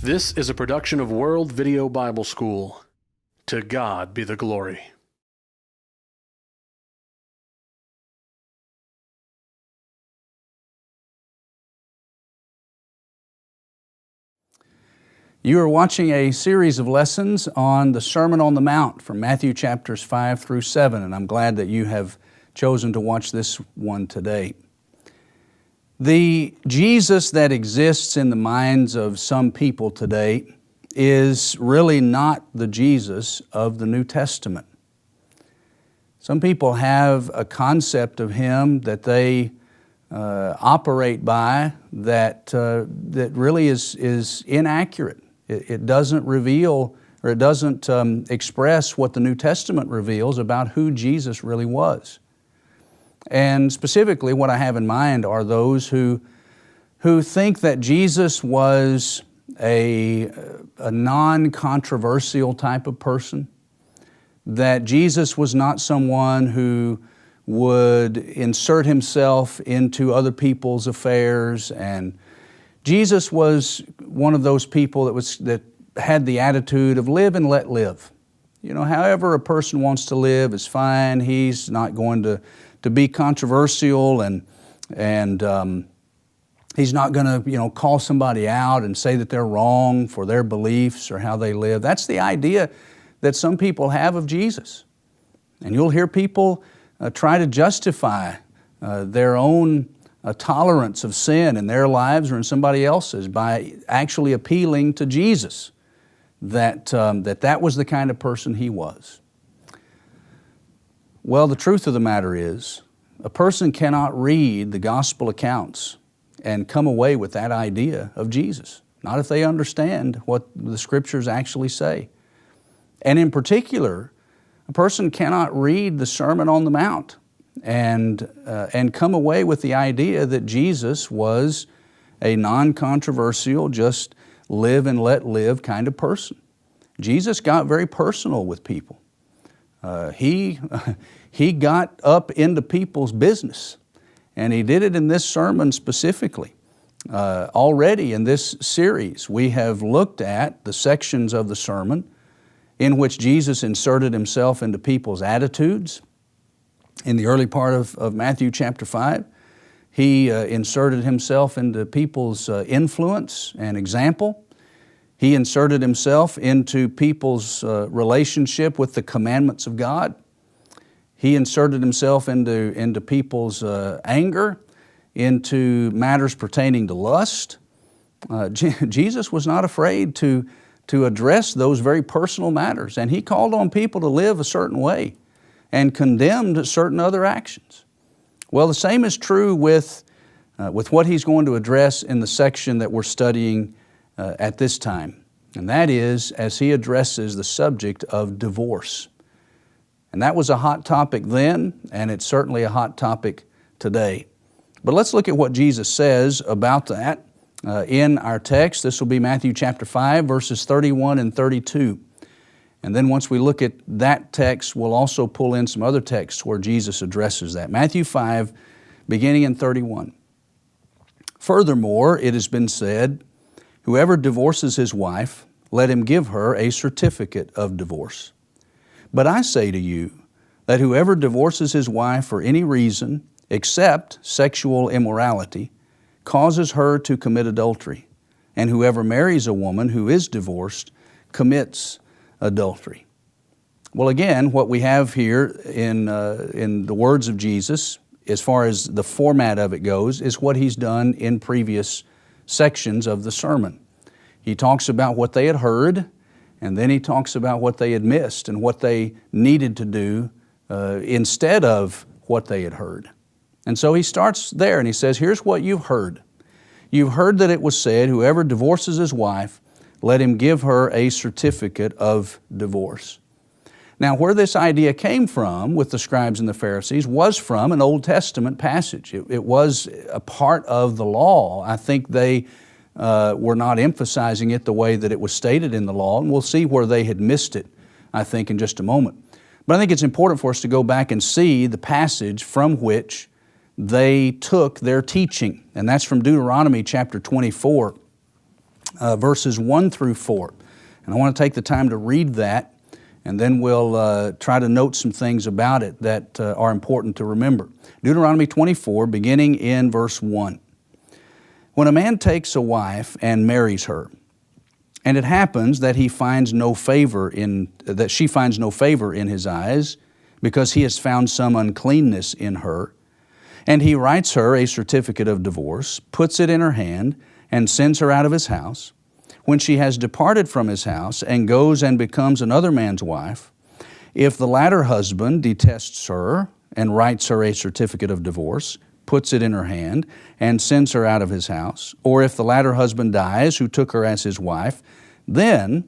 This is a production of World Video Bible School. To God be the glory. You are watching a series of lessons on the Sermon on the Mount from Matthew chapters 5 through 7, and I'm glad that you have chosen to watch this one today. The Jesus that exists in the minds of some people today is really not the Jesus of the New Testament. Some people have a concept of Him that they operate by that really is inaccurate. It doesn't reveal, or it doesn't express what the New Testament reveals about who Jesus really was. And specifically what I have in mind are those who think that Jesus was a non-controversial type of person, that Jesus was not someone who would insert himself into other people's affairs, and Jesus was one of those people that had the attitude of live and let live. You know, however a person wants to live is fine. He's not going to be controversial, and he's not going to call somebody out and say that they're wrong for their beliefs or how they live. That's the idea that some people have of Jesus. And you'll hear people try to justify their own tolerance of sin in their lives or in somebody else's by actually appealing to Jesus, that was the kind of person He was. Well, the truth of the matter is, a person cannot read the gospel accounts and come away with that idea of Jesus, not if they understand what the Scriptures actually say. And in particular, a person cannot read the Sermon on the Mount and come away with the idea that Jesus was a non-controversial, just live and let live kind of person. Jesus got very personal with people. He got up into people's business, and He did it in this sermon specifically. Already in this series, we have looked at the sections of the sermon in which Jesus inserted Himself into people's attitudes. In the early part of Matthew chapter 5, He inserted Himself into people's influence and example. He inserted Himself into people's relationship with the commandments of God. He inserted Himself into people's anger, into matters pertaining to lust. Jesus was not afraid to address those very personal matters, and He called on people to live a certain way and condemned certain other actions. Well, the same is true with what He's going to address in the section that we're studying at this time, and that is as He addresses the subject of divorce. And that was a hot topic then, and it's certainly a hot topic today. But let's look at what Jesus says about that in our text. This will be Matthew chapter 5, verses 31 and 32. And then once we look at that text, we'll also pull in some other texts where Jesus addresses that. Matthew 5, beginning in 31. Furthermore, it has been said, whoever divorces his wife, let him give her a certificate of divorce. But I say to you that whoever divorces his wife for any reason except sexual immorality causes her to commit adultery. And whoever marries a woman who is divorced commits adultery. Well, again, what we have here in the words of Jesus, as far as the format of it goes, is what He's done in previous sections of the sermon. He talks about what they had heard, and then He talks about what they had missed and what they needed to do instead of what they had heard. And so He starts there and He says, here's what you've heard. You've heard that it was said, whoever divorces his wife, let him give her a certificate of divorce. Now, where this idea came from with the scribes and the Pharisees was from an Old Testament passage. It was a part of the law. I think they were not emphasizing it the way that it was stated in the law, and we'll see where they had missed it, I think, in just a moment. But I think it's important for us to go back and see the passage from which they took their teaching, and that's from Deuteronomy chapter 24. verses 1 through 4. And I want to take the time to read that, and then we'll try to note some things about it that are important to remember. Deuteronomy 24, beginning in verse 1. When a man takes a wife and marries her, and it happens that she finds no favor in his eyes, because he has found some uncleanness in her, and he writes her a certificate of divorce, puts it in her hand, and sends her out of his house. When she has departed from his house and goes and becomes another man's wife, if the latter husband detests her and writes her a certificate of divorce, puts it in her hand, and sends her out of his house, or if the latter husband dies who took her as his wife, then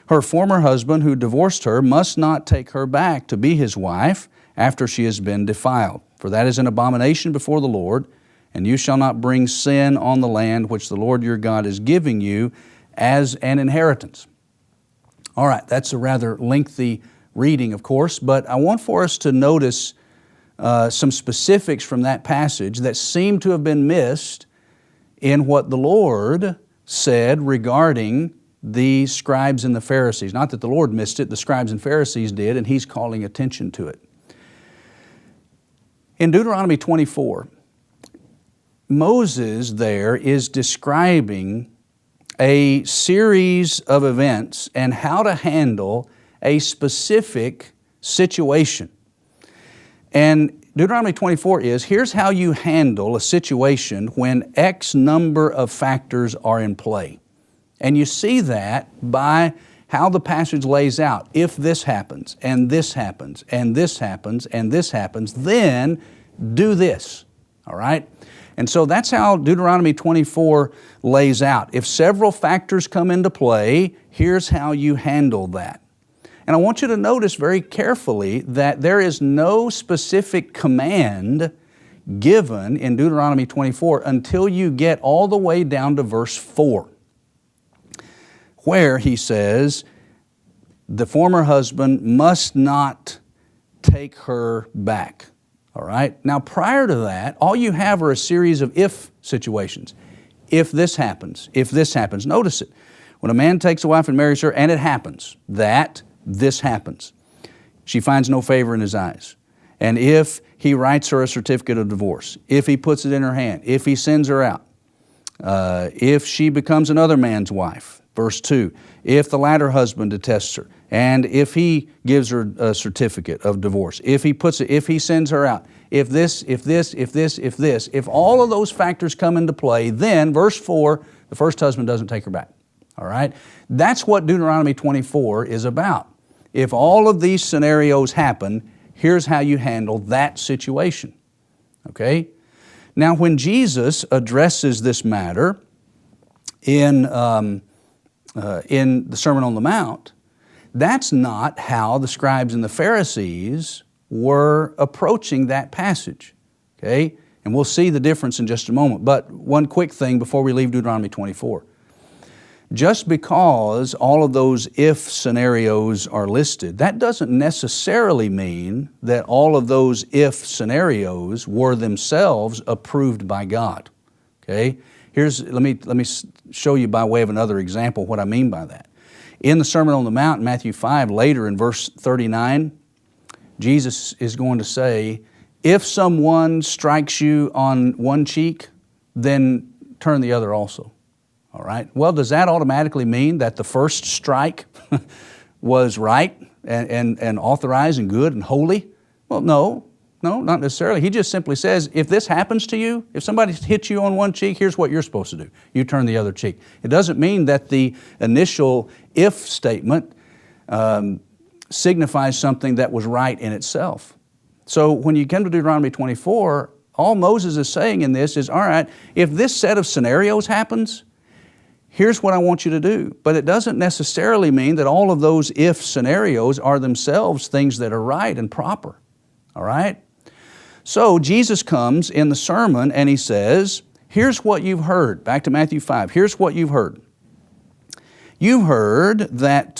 her former husband who divorced her must not take her back to be his wife after she has been defiled. For that is an abomination before the Lord, and you shall not bring sin on the land which the Lord your God is giving you as an inheritance. All right, that's a rather lengthy reading, of course, but I want for us to notice some specifics from that passage that seem to have been missed in what the Lord said regarding the scribes and the Pharisees. Not that the Lord missed it, the scribes and Pharisees did, and He's calling attention to it. In Deuteronomy 24, Moses there is describing a series of events and how to handle a specific situation. And Deuteronomy 24 is, here's how you handle a situation when X number of factors are in play. And you see that by how the passage lays out. If this happens, and this happens, and this happens, and this happens, then do this. All right? And so that's how Deuteronomy 24 lays out. If several factors come into play, here's how you handle that. And I want you to notice very carefully that there is no specific command given in Deuteronomy 24 until you get all the way down to verse 4, where he says, the former husband must not take her back. All right? Now, prior to that, all you have are a series of if situations. If this happens, if this happens. Notice it. When a man takes a wife and marries her, and it happens, that this happens. She finds no favor in his eyes. And if he writes her a certificate of divorce, if he puts it in her hand, if he sends her out, if she becomes another man's wife, verse 2, if the latter husband detests her, and if he gives her a certificate of divorce, if he sends her out, if all of those factors come into play, then, verse 4, the first husband doesn't take her back. All right? That's what Deuteronomy 24 is about. If all of these scenarios happen, here's how you handle that situation. Okay? Now, when Jesus addresses this matter in the Sermon on the Mount, that's not how the scribes and the Pharisees were approaching that passage. Okay? And we'll see the difference in just a moment. But one quick thing before we leave Deuteronomy 24. Just because all of those if scenarios are listed, that doesn't necessarily mean that all of those if scenarios were themselves approved by God. Okay? Let me show you by way of another example what I mean by that. In the Sermon on the Mount, in Matthew 5, later in verse 39, Jesus is going to say, if someone strikes you on one cheek, then turn the other also. All right? Well, does that automatically mean that the first strike was right and authorized and good and holy? Well, no, not necessarily. He just simply says, if this happens to you, if somebody hits you on one cheek, here's what you're supposed to do. You turn the other cheek. It doesn't mean that the initial if statement signifies something that was right in itself. So when you come to Deuteronomy 24, all Moses is saying in this is, all right, if this set of scenarios happens, here's what I want you to do. But it doesn't necessarily mean that all of those if scenarios are themselves things that are right and proper. All right? So Jesus comes in the sermon and he says, here's what you've heard. Back to Matthew 5. Here's what you've heard. You've heard that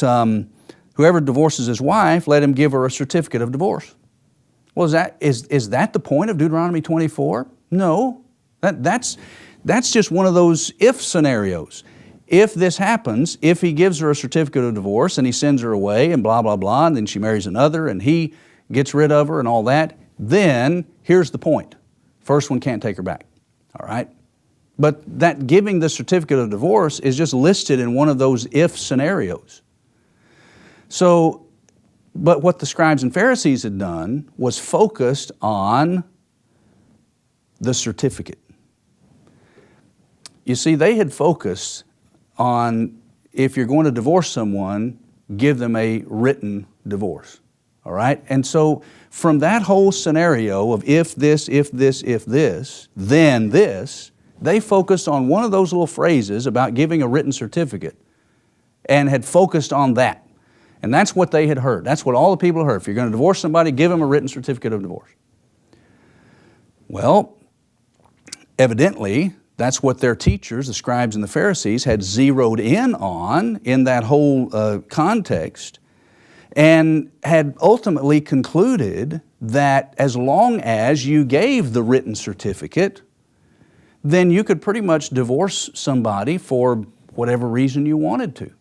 whoever divorces his wife, let him give her a certificate of divorce. Well, is that the point of Deuteronomy 24? No. That's just one of those if scenarios. if this happens, if he gives her a certificate of divorce and he sends her away and blah, blah, blah, and then she marries another and he gets rid of her and all that, then here's the point. First one can't take her back, all right? But that giving the certificate of divorce is just listed in one of those if scenarios. So, but what the scribes and Pharisees had done was focused on the certificate. You see, they had focused on, if you're going to divorce someone, give them a written divorce, all right? And so from that whole scenario of if this, then this, they focused on one of those little phrases about giving a written certificate and had focused on that. And that's what they had heard. That's what all the people heard. If you're going to divorce somebody, give them a written certificate of divorce. Well, evidently, that's what their teachers, the scribes and the Pharisees, had zeroed in on in that whole context, and had ultimately concluded that as long as you gave the written certificate, then you could pretty much divorce somebody for whatever reason you wanted to.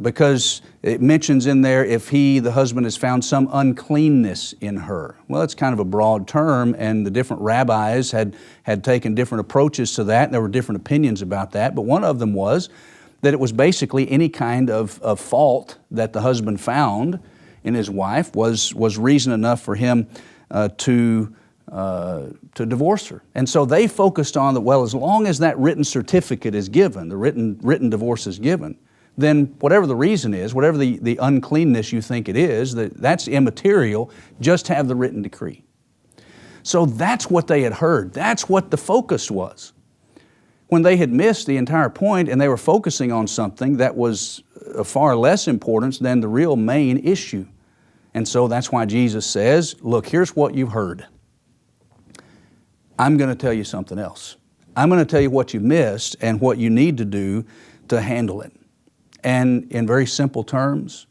Because it mentions in there, if he, the husband, has found some uncleanness in her. Well, it's kind of a broad term, and the different rabbis had taken different approaches to that, and there were different opinions about that. But one of them was that it was basically any kind of fault that the husband found in his wife was reason enough for him to divorce her. And so they focused on that, well, as long as that written certificate is given, the written divorce is given, then whatever the reason is, whatever the uncleanness you think it is, that's immaterial, just have the written decree. So that's what they had heard. That's what the focus was. When they had missed the entire point and they were focusing on something that was of far less importance than the real main issue. And so that's why Jesus says, look, here's what you've heard. I'm going to tell you something else. I'm going to tell you what you missed and what you need to do to handle it. And in very simple terms,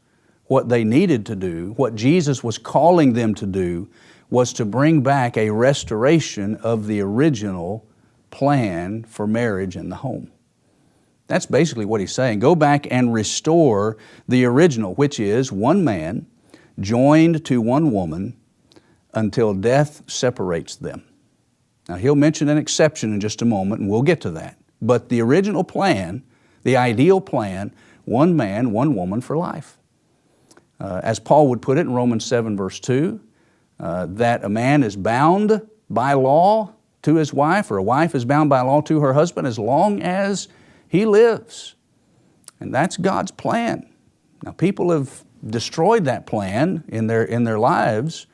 what they needed to do, what Jesus was calling them to do, was to bring back a restoration of the original plan for marriage in the home. That's basically what he's saying. Go back and restore the original, which is one man joined to one woman until death separates them. Now he'll mention an exception in just a moment, and we'll get to that. But the original plan, the ideal plan, one man, one woman for life. As Paul would put it in Romans 7 verse 2, that a man is bound by law to his wife, or a wife is bound by law to her husband as long as he lives. And that's God's plan. Now people have destroyed that plan in their lives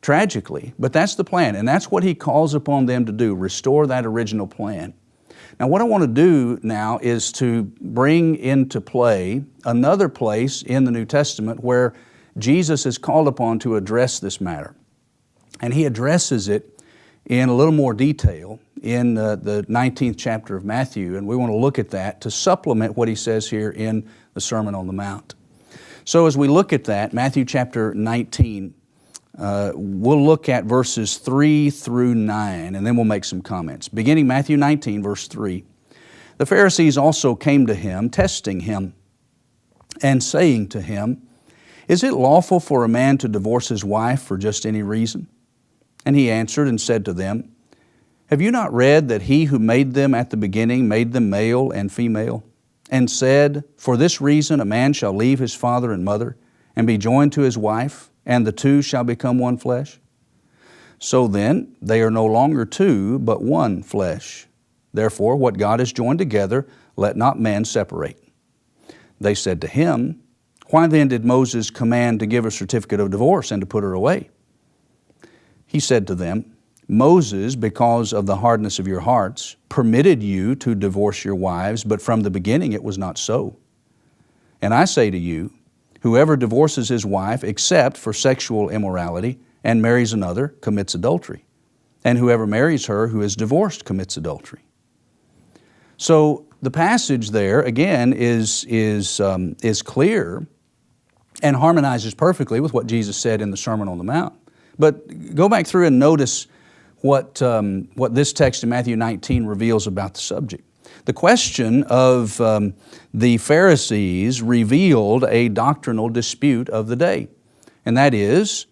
tragically, but that's the plan, and that's what he calls upon them to do, restore that original plan. Now what I want to do now is to bring into play another place in the New Testament where Jesus is called upon to address this matter. And he addresses it in a little more detail in the 19th chapter of Matthew, and we want to look at that to supplement what he says here in the Sermon on the Mount. So as we look at that, Matthew chapter 19, we'll look at verses 3 through 9, and then we'll make some comments. Beginning Matthew 19, verse 3, the Pharisees also came to him, testing him, and saying to him, is it lawful for a man to divorce his wife for just any reason? And he answered and said to them, have you not read that he who made them at the beginning made them male and female, and said, for this reason a man shall leave his father and mother, and be joined to his wife, and the two shall become one flesh? So then, they are no longer two, but one flesh. Therefore, what God has joined together, let not man separate. They said to him, why then did Moses command to give a certificate of divorce and to put her away? He said to them, Moses, because of the hardness of your hearts, permitted you to divorce your wives, but from the beginning it was not so. And I say to you, whoever divorces his wife except for sexual immorality and marries another commits adultery. And whoever marries her who is divorced commits adultery. So the passage there, again, is clear and harmonizes perfectly with what Jesus said in the Sermon on the Mount. But go back through and notice what this text in Matthew 19 reveals about the subject. The question of the Pharisees revealed a doctrinal dispute of the day, and that is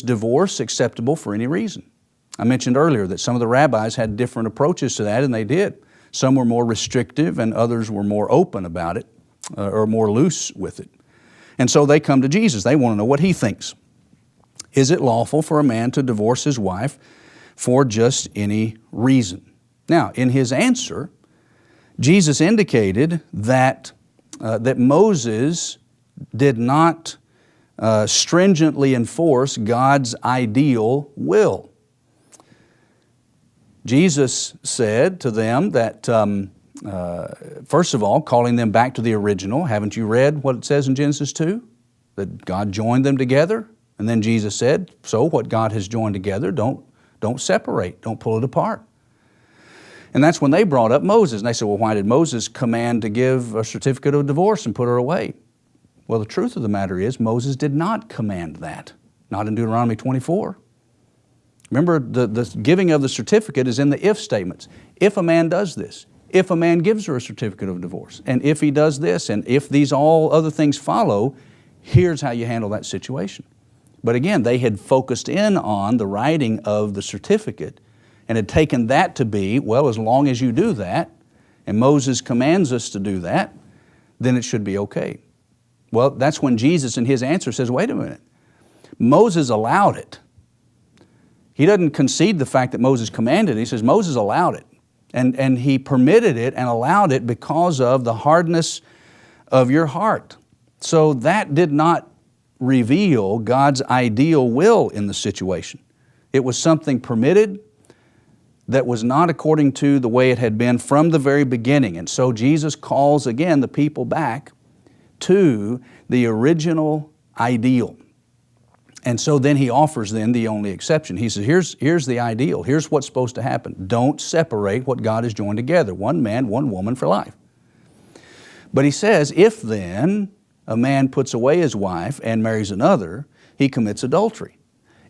divorce acceptable for any reason? I mentioned earlier that some of the rabbis had different approaches to that, and they did. Some were more restrictive and others were more open about it, or more loose with it. And so they come to Jesus. They want to know what He thinks. Is it lawful for a man to divorce his wife for just any reason? Now, in His answer, Jesus indicated that Moses did not stringently enforce God's ideal will. Jesus said to them that, first of all, calling them back to the original, haven't you read what it says in Genesis 2? That God joined them together? And then Jesus said, so what God has joined together, don't separate, don't pull it apart. And that's when they brought up Moses. And they said, well, why did Moses command to give a certificate of divorce and put her away? Well, the truth of the matter is Moses did not command that, not in Deuteronomy 24. Remember, the giving of the certificate is in the if statements. If a man does this, if a man gives her a certificate of divorce, and if he does this, and if these all other things follow, here's how you handle that situation. But again, they had focused in on the writing of the certificate and had taken that to be, well, as long as you do that, and Moses commands us to do that, then it should be okay. Well, that's when Jesus in His answer says, wait a minute, Moses allowed it. He doesn't concede the fact that Moses commanded it. He says Moses allowed it. And he permitted it and allowed it because of the hardness of your heart. So that did not reveal God's ideal will in the situation. It was something permitted that was not according to the way it had been from the very beginning. And so Jesus calls again the people back to the original ideal. And so then He offers then the only exception. He says, here's the ideal. Here's what's supposed to happen. Don't separate what God has joined together. One man, one woman for life. But He says, if then a man puts away his wife and marries another, he commits adultery,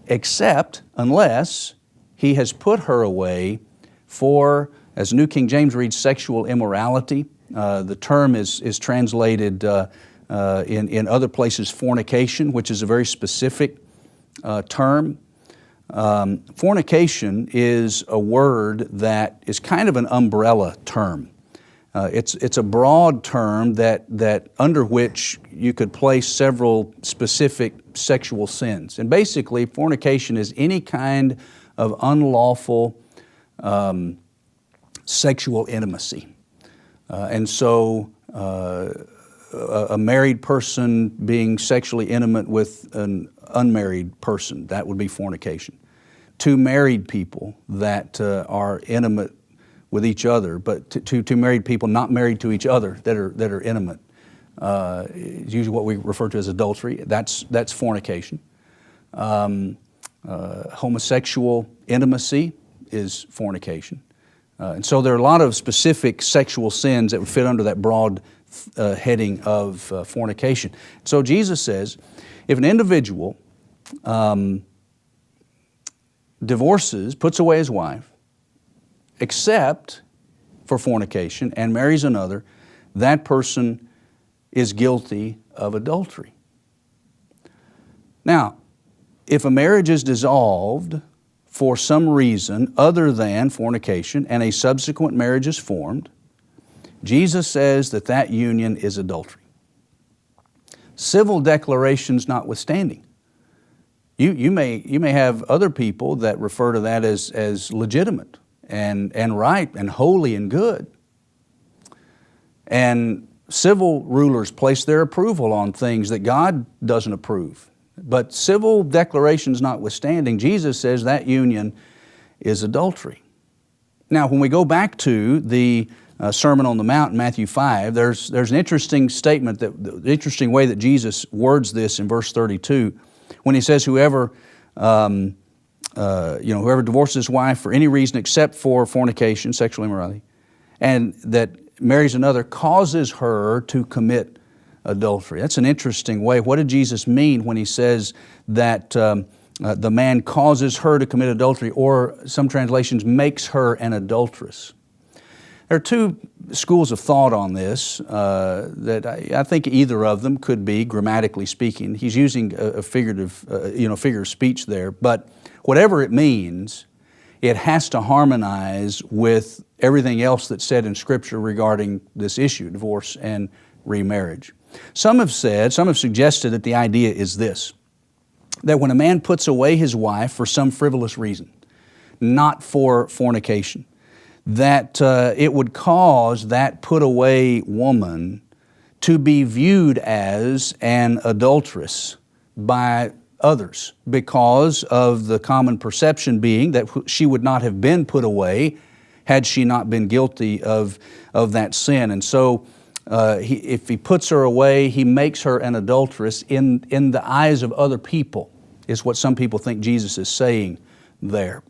except unless he has put her away for, as New King James reads, sexual immorality. The term is translated in other places fornication, which is a very specific term. Fornication is a word that is kind of an umbrella term. It's a broad term that under which you could place several specific sexual sins. And basically, fornication is any kind of unlawful sexual intimacy. And so a married person being sexually intimate with an unmarried person, that would be fornication. Two married people that are intimate with each other, but two married people not married to each other that are intimate, is usually what we refer to as adultery. That's fornication. Homosexual intimacy is fornication. And so there are a lot of specific sexual sins that would fit under that broad heading of fornication. So Jesus says, if an individual divorces, puts away his wife, except for fornication, and marries another, that person is guilty of adultery. Now, if a marriage is dissolved for some reason other than fornication and a subsequent marriage is formed, Jesus says that that union is adultery. Civil declarations notwithstanding. You may have other people that refer to that as legitimate and right and holy and good. And civil rulers place their approval on things that God doesn't approve. But civil declarations notwithstanding, Jesus says that union is adultery. Now, when we go back to the Sermon on the Mount in Matthew 5, there's an interesting statement, the interesting way that Jesus words this in verse 32, when He says, whoever divorces his wife for any reason except for fornication, sexual immorality, and that marries another, causes her to commit adultery. That's an interesting way. What did Jesus mean when He says that the man causes her to commit adultery, or some translations, makes her an adulteress? There are two schools of thought on this that I think either of them could be, grammatically speaking. He's using a figure of speech there, but whatever it means, it has to harmonize with everything else that's said in Scripture regarding this issue, divorce and remarriage. Some have suggested that the idea is this, that when a man puts away his wife for some frivolous reason, not for fornication, that it would cause that put away woman to be viewed as an adulteress by others because of the common perception being that she would not have been put away had she not been guilty of that sin. And so if he puts her away, he makes her an adulteress in the eyes of other people, is what some people think Jesus is saying there.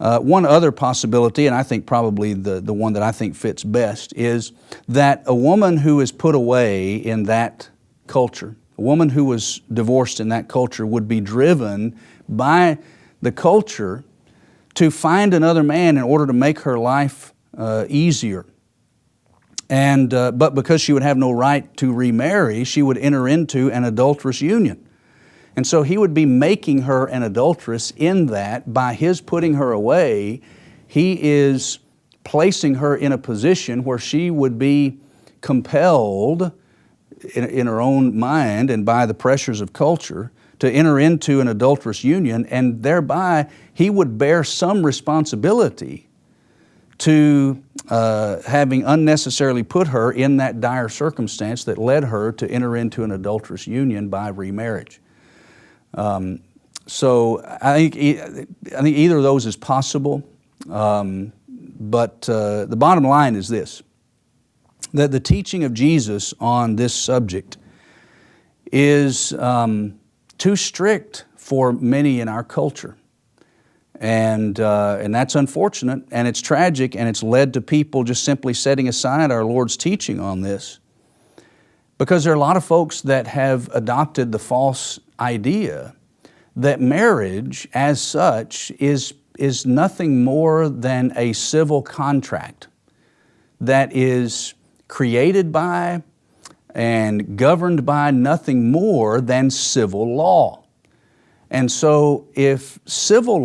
One other possibility, and I think probably the one that I think fits best, is that a woman who is put away in that culture, a woman who was divorced in that culture, would be driven by the culture to find another man in order to make her life easier. And but because she would have no right to remarry, she would enter into an adulterous union. And so he would be making her an adulteress in that by his putting her away, he is placing her in a position where she would be compelled in her own mind and by the pressures of culture to enter into an adulterous union, and thereby he would bear some responsibility to having unnecessarily put her in that dire circumstance that led her to enter into an adulterous union by remarriage. So I think either of those is possible, but the bottom line is this, that the teaching of Jesus on this subject is too strict for many in our culture. And that's unfortunate, and it's tragic, and it's led to people just simply setting aside our Lord's teaching on this. Because there are a lot of folks that have adopted the false idea that marriage as such is nothing more than a civil contract that is created by and governed by nothing more than civil law. And so if civil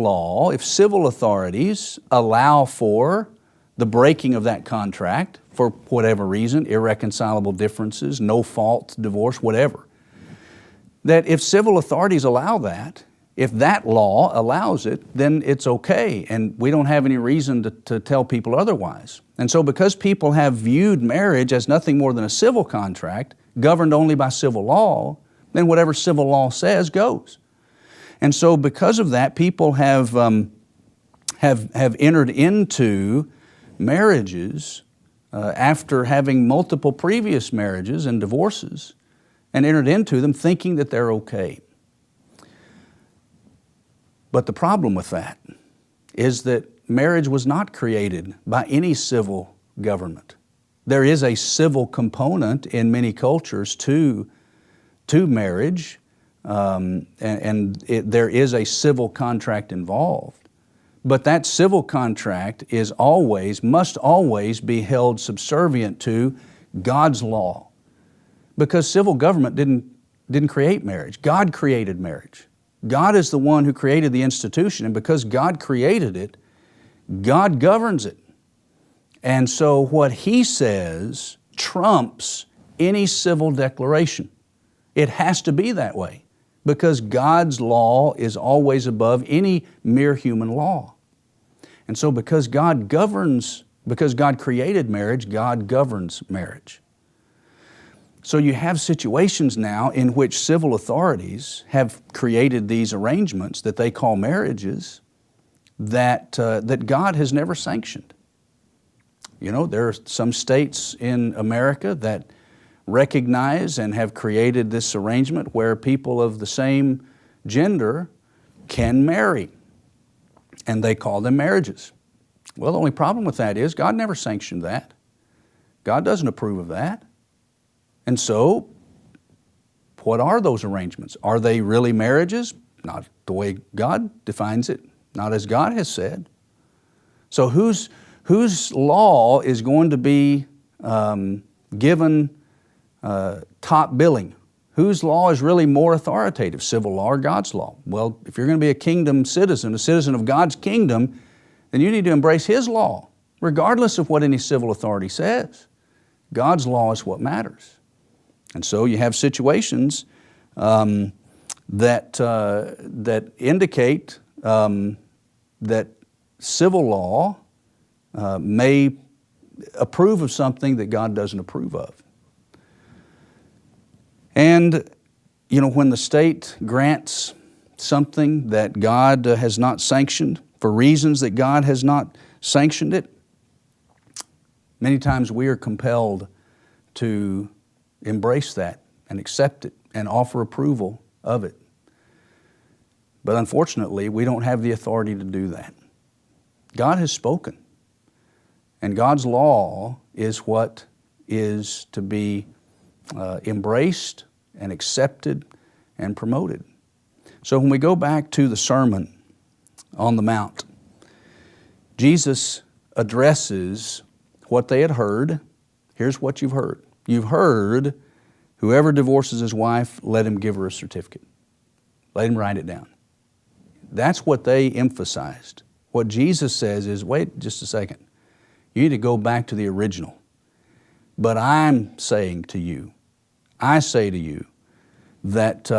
authorities allow for the breaking of that contract for whatever reason, irreconcilable differences, no fault divorce, whatever, that if civil authorities allow that, if that law allows it, then it's okay, and we don't have any reason to tell people otherwise. And so because people have viewed marriage as nothing more than a civil contract, governed only by civil law, then whatever civil law says goes. And so because of that, people have entered into marriages after having multiple previous marriages and divorces, and entered into them thinking that they're okay. But the problem with that is that marriage was not created by any civil government. There is a civil component in many cultures to marriage, there is a civil contract involved. But that civil contract must always be held subservient to God's law. Because civil government didn't create marriage. God created marriage. God is the one who created the institution, and because God created it, God governs it. And so what He says trumps any civil declaration. It has to be that way, because God's law is always above any mere human law. And so because God created marriage, God governs marriage. So you have situations now in which civil authorities have created these arrangements that they call marriages that God has never sanctioned. You know, there are some states in America that recognize and have created this arrangement where people of the same gender can marry, and they call them marriages. Well, the only problem with that is God never sanctioned that. God doesn't approve of that. And so, what are those arrangements? Are they really marriages? Not the way God defines it, not as God has said. So who's Whose law is going to be given top billing? Whose law is really more authoritative, civil law or God's law? Well, if you're going to be a kingdom citizen, a citizen of God's kingdom, then you need to embrace His law, regardless of what any civil authority says. God's law is what matters. And so you have situations that indicate that civil law may approve of something that God doesn't approve of. And when the state grants something that God has not sanctioned for reasons that God has not sanctioned it, many times we are compelled to embrace that and accept it and offer approval of it. But unfortunately, we don't have the authority to do that. God has spoken, and God's law is what is to be embraced and accepted and promoted. So when we go back to the Sermon on the Mount, Jesus addresses what they had heard. Here's what you've heard. You've heard, whoever divorces his wife, let him give her a certificate. Let him write it down. That's what they emphasized. What Jesus says is, wait just a second. You need to go back to the original. But I'm saying to you, I say to you that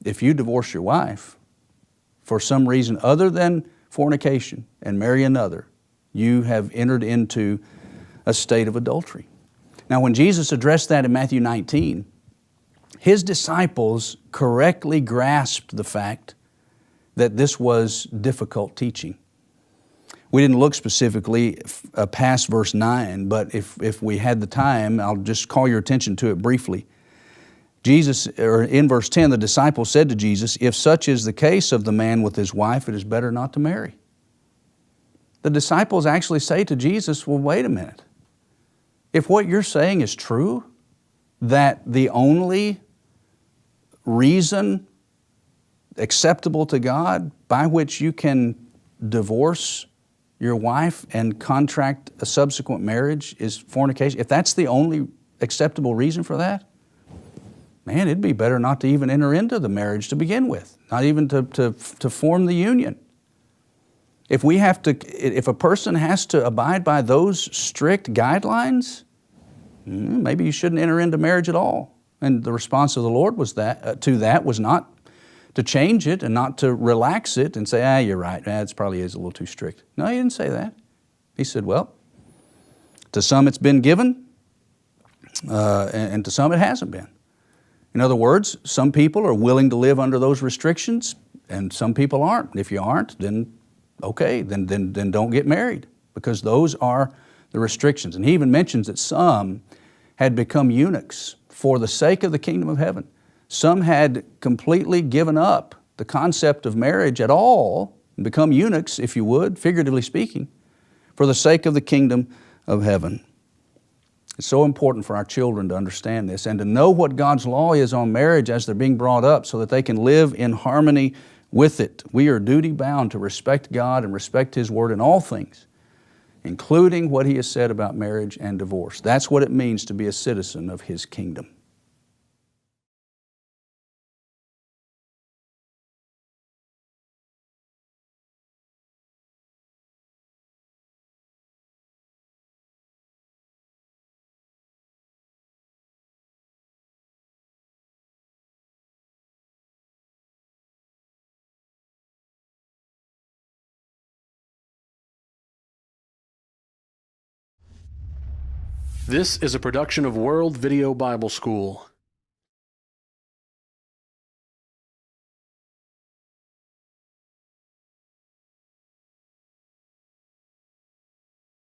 if you divorce your wife for some reason other than fornication and marry another, you have entered into a state of adultery. Now, when Jesus addressed that in Matthew 19, His disciples correctly grasped the fact that this was difficult teaching. We didn't look specifically past verse 9, but if we had the time, I'll just call your attention to it briefly. In verse 10, the disciples said to Jesus, "If such is the case of the man with his wife, it is better not to marry." The disciples actually say to Jesus, well, wait a minute. If what you're saying is true, that the only reason acceptable to God by which you can divorce your wife and contract a subsequent marriage is fornication, if that's the only acceptable reason for that, man, it'd be better not to even enter into the marriage to begin with, not even to form the union. If a person has to abide by those strict guidelines, maybe you shouldn't enter into marriage at all. And the response of the Lord was to that was not to change it and not to relax it and say, you're right, it probably is a little too strict. No, He didn't say that. He said, well, to some it's been given, and to some it hasn't been. In other words, some people are willing to live under those restrictions, and some people aren't. If you aren't, then okay, then don't get married, because those are the restrictions. And He even mentions that some had become eunuchs for the sake of the kingdom of heaven. Some had completely given up the concept of marriage at all and become eunuchs, if you would, figuratively speaking, for the sake of the kingdom of heaven. It's so important for our children to understand this and to know what God's law is on marriage as they're being brought up so that they can live in harmony with it. We are duty bound to respect God and respect His Word in all things, including what He has said about marriage and divorce. That's what it means to be a citizen of His kingdom. This is a production of World Video Bible School.